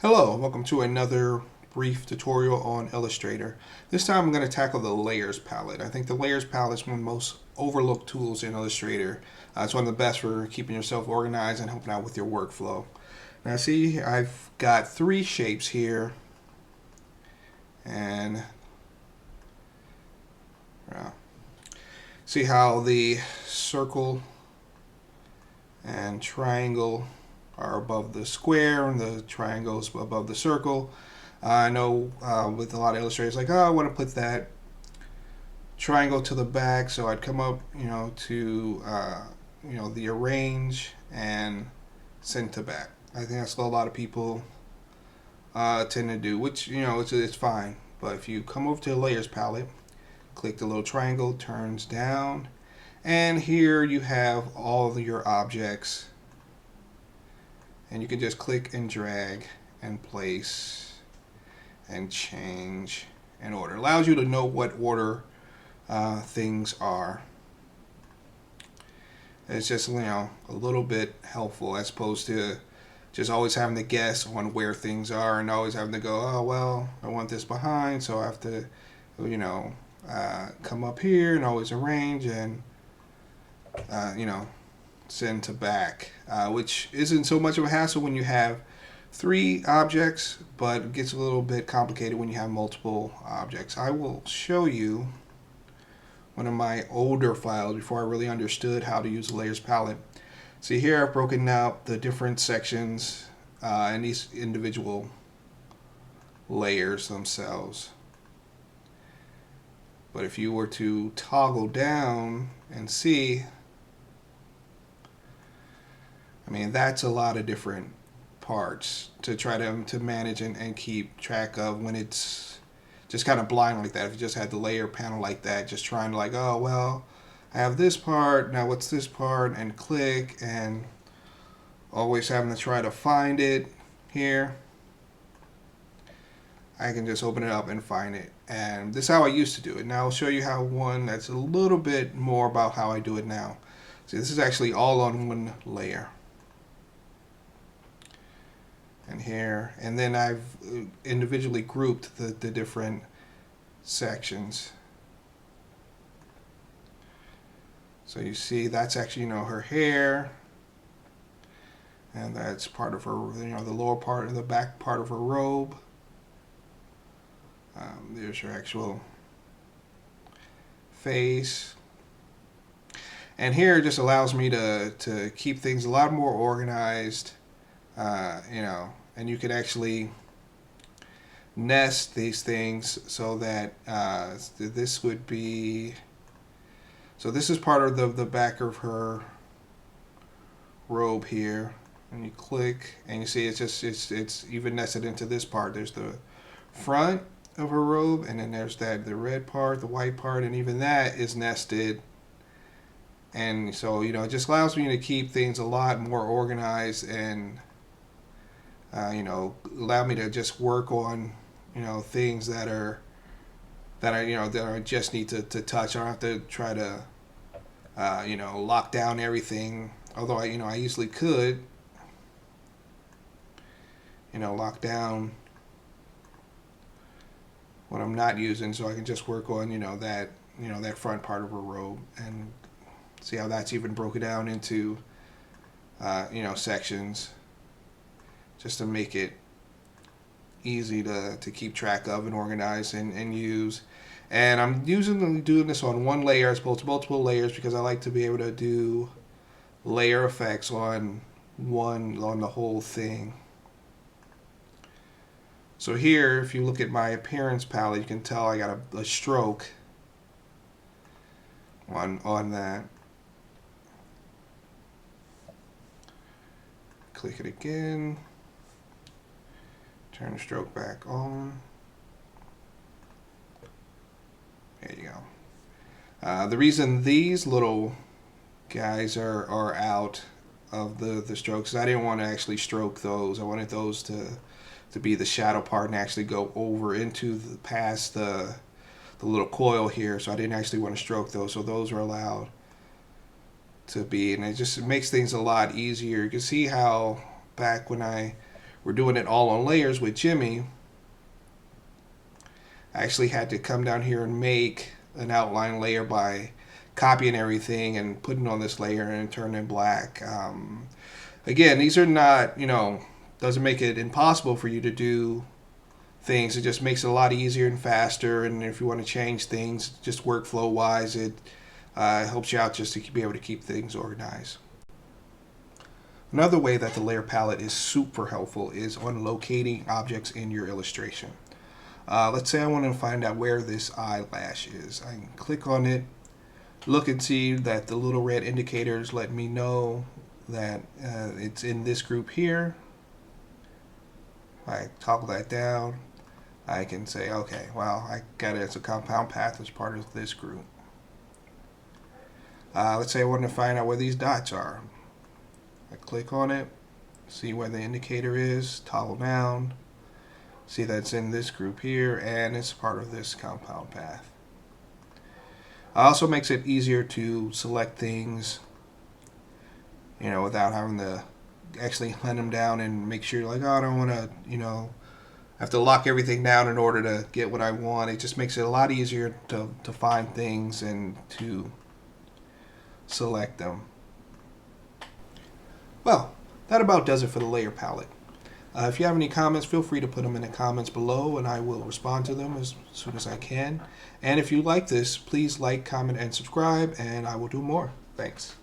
Hello, welcome to another brief tutorial on Illustrator. This time I'm going to tackle the Layers palette. I think the Layers palette is one of the most overlooked tools in Illustrator. It's one of the best for keeping yourself organized and helping out with your workflow. Now see, I've got three shapes here, and uh, see how the circle and triangle are above the square and the triangles above the circle. I know with a lot of illustrators, like, oh, I want to put that triangle to the back, so I'd come up, to the arrange and send to back. I think that's what a lot of people tend to do, which it's fine. But if you come over to the layers palette, click the little triangle, turns down, and here you have all of your objects, and you can just click and drag and place and change and order. It allows you to know what order things are. It's just a little bit helpful as opposed to just always having to guess on where things are and always having to go, oh well, I want this behind, so I have to come up here and always arrange and send to back, which isn't so much of a hassle when you have three objects, but it gets a little bit complicated when you have multiple objects. I will show you one of my older files before I really understood how to use the layers palette. See, here I've broken out the different sections and these individual layers themselves. But if you were to toggle down and see, that's a lot of different parts to try to manage and keep track of when it's just kind of blind like that. If you just had the layer panel like that, just trying to oh well, I have this part, now what's this part, and click, and always having to try to find it here. I can just open it up and find it. And this is how I used to do it. Now I'll show you how one that's a little bit more about how I do it now. See, this is actually all on one layer. And here, and then I've individually grouped the different sections. So you see that's actually her hair, and that's part of her, the lower part of the back part of her robe. There's her actual face. And here it just allows me to keep things a lot more organized, and you can actually nest these things so that this would be, so this is part of the back of her robe here, and you click and you see it's even nested into this part. There's the front of her robe, and then there's the red part, the white part, and even that is nested. And so it just allows me to keep things a lot more organized and allow me to just work on things that I just need to touch. I don't have to try to lock down everything, although I easily could lock down what I'm not using, so I can just work on that front part of her robe, and see how that's even broken down into sections, just to make it easy to keep track of and organize and use. And I'm doing this on one layer as opposed to multiple layers because I like to be able to do layer effects on the whole thing. So here, if you look at my appearance palette, you can tell I got a stroke on that. Click it again. Turn the stroke back on. There you go. The reason these little guys are out of the strokes is I didn't want to actually stroke those. I wanted those to be the shadow part and actually go over into past the little coil here. So I didn't actually want to stroke those. So those are allowed to be, and it makes things a lot easier. You can see how back when I we're doing it all on layers with Jimmy, I actually had to come down here and make an outline layer by copying everything and putting on this layer and turning it black. Again, these are not, doesn't make it impossible for you to do things. It just makes it a lot easier and faster. And if you want to change things, just workflow wise, it helps you out just to be able to keep things organized. Another way that the layer palette is super helpful is on locating objects in your illustration. Let's say I want to find out where this eyelash is. I can click on it, look and see that the little red indicators let me know that it's in this group here. I toggle that down. I can say, okay, well, I got it as a compound path as part of this group. Let's say I want to find out where these dots are. I click on it, see where the indicator is, toggle down, see that it's in this group here, and it's part of this compound path. It also makes it easier to select things, without having to actually hunt them down and make sure, like, oh, I don't want to, have to lock everything down in order to get what I want. It just makes it a lot easier to find things and to select them. Well, that about does it for the layer palette. If you have any comments, feel free to put them in the comments below and I will respond to them as soon as I can. And if you like this, please like, comment, and subscribe, and I will do more. Thanks.